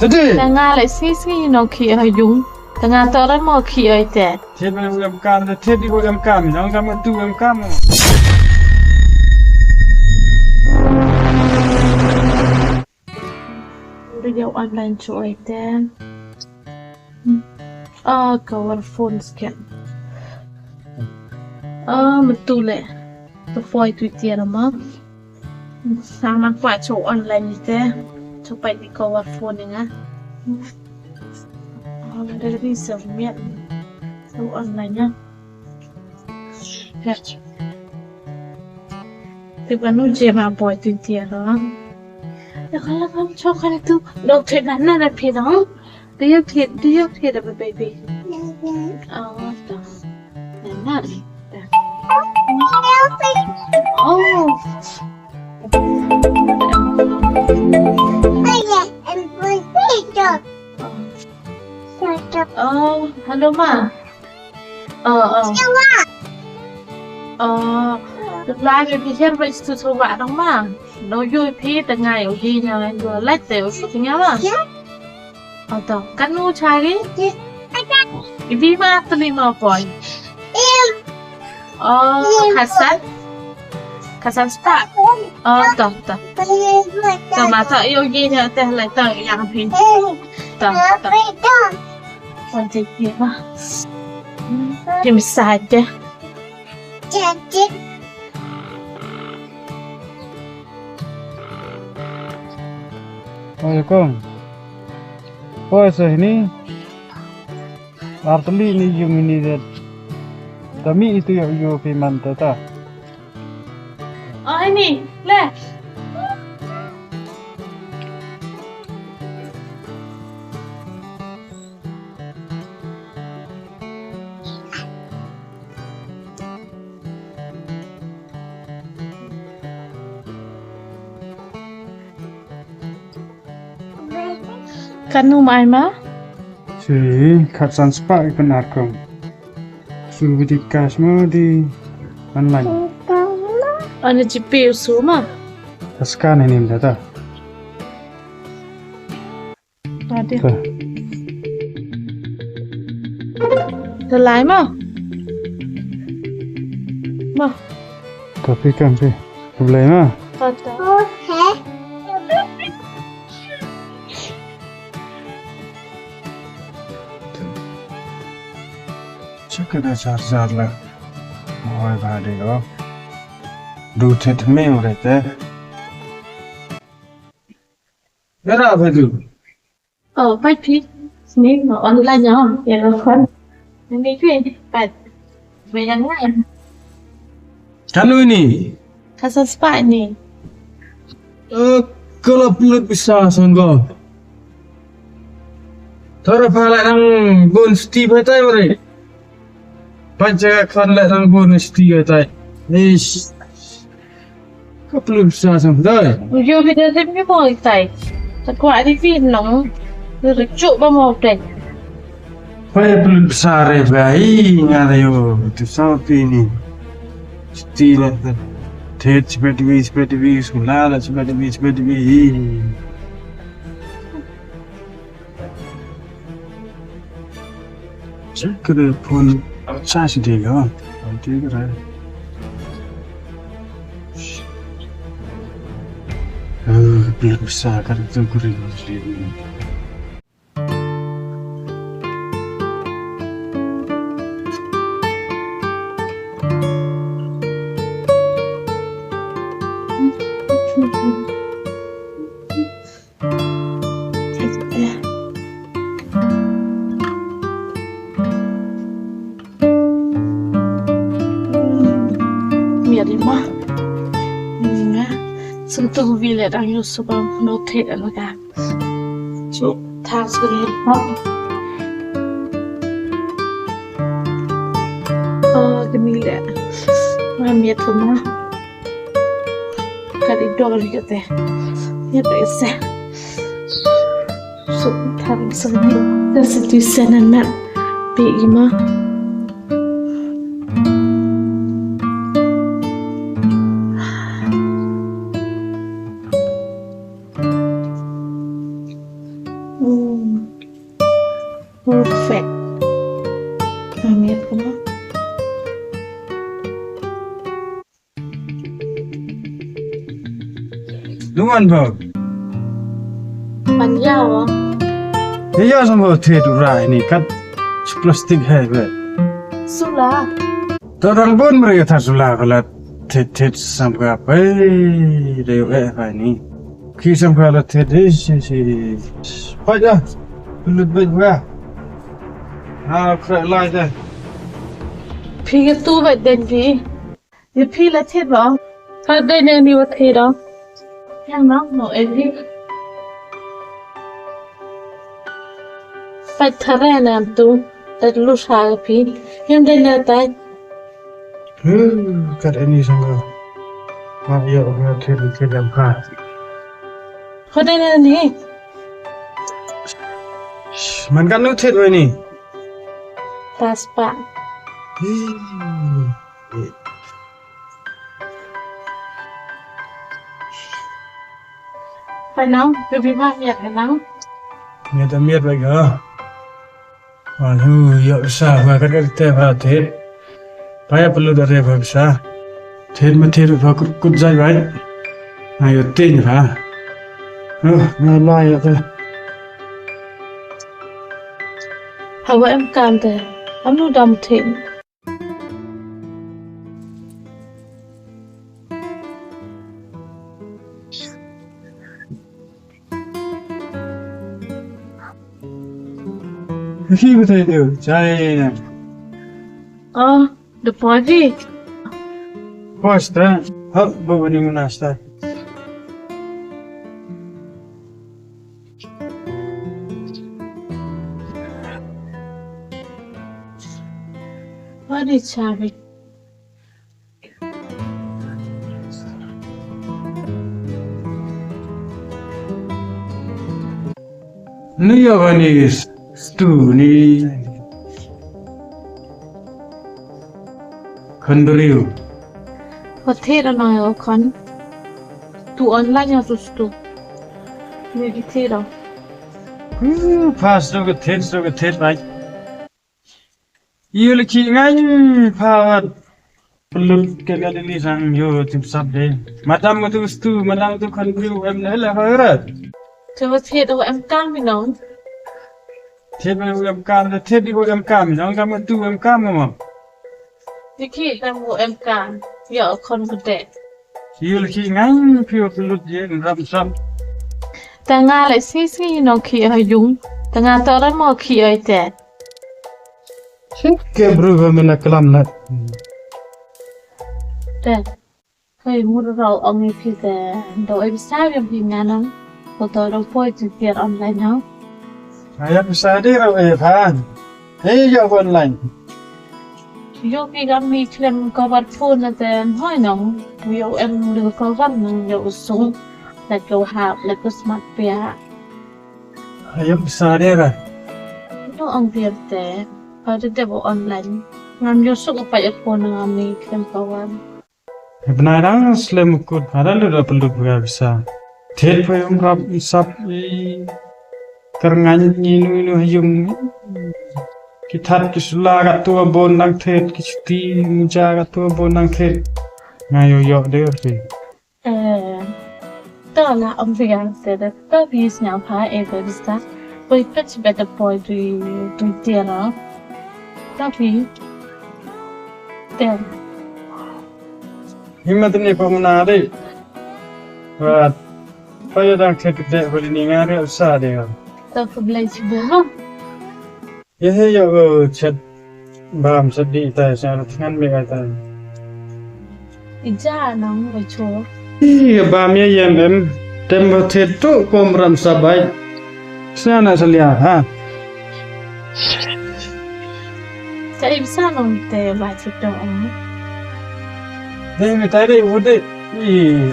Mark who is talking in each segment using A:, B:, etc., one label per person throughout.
A: Tengah like sisi no kia hayung. Tengah toran mau kia ite.
B: Thiết mà em cam, thiết đi em cam, nó cam tu em cam.
A: Video online cho ite. Cover phone scan. Betul le. Before itu dia nama. Sama kuat cho online ite. Coba di cover phone ni ada di semuanya so online nya ya tiba nuje ma boy tu dia lah ya kalau kamu cakap itu dokter mana ada pidang dia apa baby tak nana oh hello ma. Lai về phía trên vậy từ số vạn đóng mà nó vui phía từ ngày ở đi nhà anh vừa lách tiểu số nhá mà tao cắn nô trai đi cái vi ma tôi đi mà bỏi Kasan spa tao mà tao yêu gì nữa tao lại tao yang pin tao còn gì thế mà tìm sai chứ
B: Assalamualaikum. Oh, ini artli ini yung ini dat. Kami itu yung piman tata.
A: Ini, le. Kanu mai ma?
B: Si, Kasan Spa Pnar Flim. Suruh di kasmo di online.
A: Ano GPU suma?
B: Scan ini tata.
A: Ada. Terlai ma? Ma.
B: Tapi kan sih, boleh mah.
A: Kata.
B: Cakap charger lah. Mau bahade go. Duit में रहता है क्या है तू
A: Phải phí Nếu mà online nhau Dạ là không Nên đi phí Phải Về nhắn lại
B: Kanu ini
A: Kasan spa ni
B: kalau Pyllut bisa sanggup thora phala nang bon sti bhatai mare pancha khan la nang bon sti bhatai ish Pyllut bisa sanggup
A: Vô video thêm cái mồi tay Thật quả đi phí nóng Rồi trụ bao màu đây
B: Pyllut bisa re bhai ngara yo tu South ini sti la Thet seperti semula seperti Cakap pun saya sedih kan, nanti kira. Biar besar kan itu kuring sendiri.
A: Marina Nga Sentuh vile đang yêu sâu bằng nô thịt ở cả Chú thang sự liên phong Cái mi lẹ Mà miệt thơm mà Cả đi đô rồi kìa Miệt đấy xe Sự thang sự liên Đã sẽ tùy xe năn mẹ Bị mà perfect. Amir pula.
B: Luan bau.
A: Panjang oh.
B: Ya sama tet urai ni kat plastik hai be.
A: Sulah.
B: Torang pun mereka tak sulah kalau tet sampai apa deh apa ni. Kisah kalau tet si pada Pyllut berapa? Kerana lain dah.
A: Phi tu vậy đến gì? Thì phi là chết rồi. Thôi đây này đi vào thế đó. Yang nó em đi. Phải thở ra làm tu. Tại lúc sao phi. Yang đây là tại.
B: Kat ini sama. Mario tet dalam kah.
A: Thôi đây là gì?
B: Man kan nu tet ni.
A: Tas pak. Phải nóng, vì vì bao nhiêu phải nóng.
B: Người ta biết vậy cơ. Còn hư hiệu sao và các tế vào thế. Phải Pyllut ở đây vào sao. Thế mà thế được vào cút dây vậy. Ai ở tên hả? Nghe loài vậy.
A: Hầu em cảm thấy em nu đầm thịnh.
B: Khi có thể được chạy này.
A: The party.
B: Pasta. Hấp bố ni nasta.
A: What is Charlie?
B: Ni apa ni? Stu ni. Kanduriu.
A: Có thể là nói ở con. Tu online nha tu. Người đi thế đó.
B: Pas rồi cái thế vậy. Yêu là khi ngay pha Pyllut cái ni sang yo tim sab deh. Madam tu stu, madam tu Kanduriu em nói là hơi rồi.
A: Thế có thể đâu em cam với nó.
B: Thế mà em cam là thế đi em cam, nó cam tu em cam mà.
A: Thì khi em của em cam, giờ con có đẹp.
B: Yêu là khi ngay phiêu Pyllut gì làm sao?
A: Ta nga lại xí nó khi ở dung. Ta nga tao đã mò khi ở đẹp.
B: Cái bro mình là kelam nát.
A: Đẹp. Khi mua rau ông ấy khi đẹp. Đâu em sao em thì nghe nó. Có tôi đâu phải trực tiếp online nó.
B: Ayah bisa đi rồi phan. Hey giờ online.
A: Yo khi gặp mi phim có vật phun là tên hỏi nó. Yo em được có vật nó yo sung. Là yo hạp là có smart bia.
B: Ayah bisa đi rồi.
A: Nó ông việc đẹp. Pada dia buat online. Ngam yo sung apa ya phone ngam mi phim có vật.
B: Benar dah selalu ikut. Ada lu dah Pyllut bisa. Thế phải ông gặp sắp kerengan ini yung kita kisula katua bon nang thet kisti muja katua bon nang thet ngayo yo deh sih.
A: Đó là ông việc sẽ được các ví nhà phá em về bisa. Với pitch better boy tùy tiền đó. Các ví tiền.
B: Himat ni pemana deh. Và bây giờ thet deh boleh ni ngari usaha deh.
A: Tao phải lấy chứ bố.
B: Ye yo chat bam sedih tay saya ngan me tay.
A: Ija nang với chỗ.
B: Bam ye em tem thet tu komram sabai. Sana salia ha.
A: Tại bisa nong te ba chứ đó.
B: Deh me tay deh udah.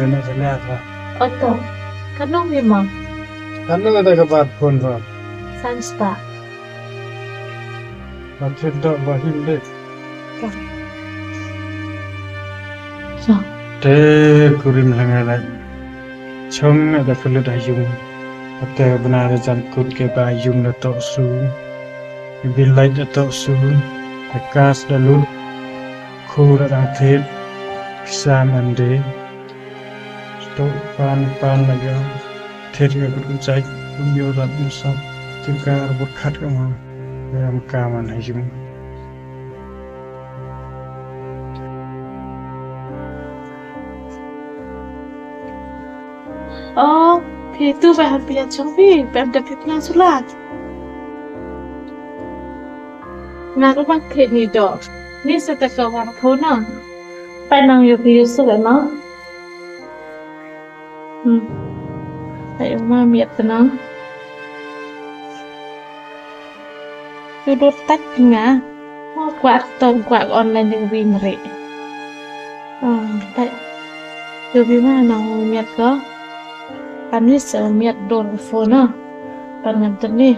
B: Ana salia ha.
A: Oto. Kan nong memang.
B: Karena ada kabar pun tu.
A: Sanspa.
B: Macam tak bahim deh.
A: So.
B: Teh kurim langai lagi. Chong ada Pyllut ayung. Hotel benar jangkut ke bayung datuk su, bilai datuk su, bekas dalut, kur ratit, bisa mandi, stok pan lagi, tet ke berkuncai, kumyorat musab, juga berkat kama, dalam kaman hajum.
A: Oh, itu bahan pilihan Chongvi, BMW Plan Sulat. Nah, rumah kek ni dok. Ni setek orang puna. Panang yo piu sulat no. Ayo ma miat tenang. Sudut tak nga. Mau kuat online yang bi merek. Tak. Yo bi mana mau miat ko? Kami miat don phone pangan ni.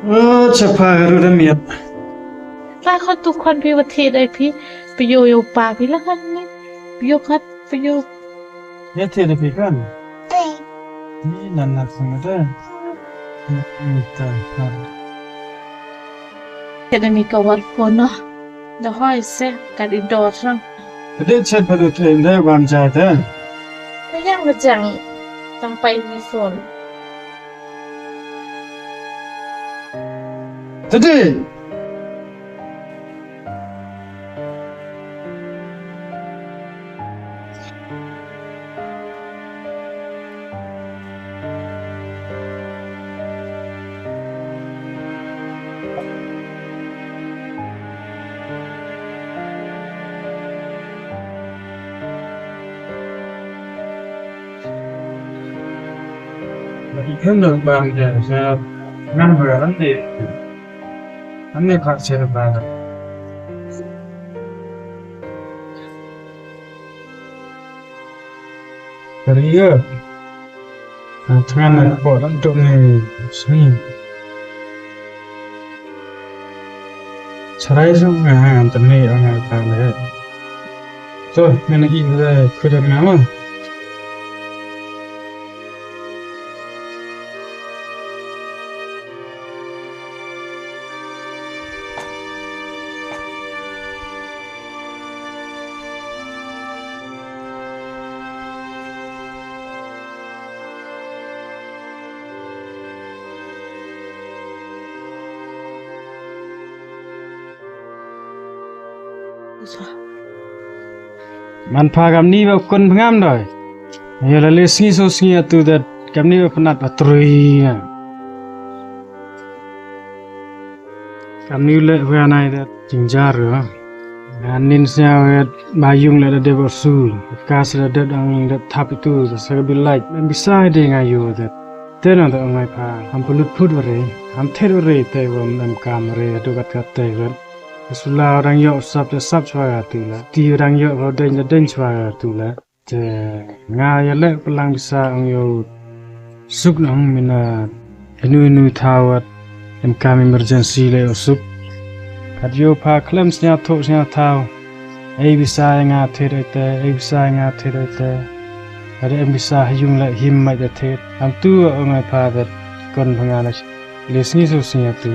B: Oh, cepat udah miat.
A: ถ้าเขาทุกคนพี่ประเทศไอพี่ไปโยป่าพี่ละกันนี่ไปโยคัดไปโย
B: Ya tiada pikan. Ni nanak sangat dah. Minta.
A: เดี๋ยวนี้ก็วัดฝนเนาะเดี๋ยวห้อยเสียกันอินดอร์ซั่ง
B: Tadi chat pada train dah bangsa dah.
A: ก็ยังมาจังจังไปมีฝน
B: Tadi. Ikan dah bangsa saya ngam beran ni. Ane pak saya bangsa. Kerja. Tangan nak buat untuk ni sini. Cerai semua antar ni orang bangsa. So, mana ini kerja nama? Man pha kam ni ba kon phangam doi. Ya la le singi so singi atu that kam ni ba phanat atrui na. Kam ni le ba nai that jingjar ro. Anin sia ba yung le de ba su. Kas le de ang de thap itu sa bi like men beside de nga yo that. Ten on the ngai pha am Pyllut Phut re. Am ther re te wam nam kam re tu kat kat te ro. Sula orang yo sab chwa tu la ti orang yo ro den chwa tu la te nga ya le pelang bisa ang yo suk nang mina enu thawat em kam emergency le suk kat yo pha klem snya tho snya thaw ei bisa nga the te ada em bisa yung la him mai da the am tu ngai pha that kon phanga la lesni so snya tu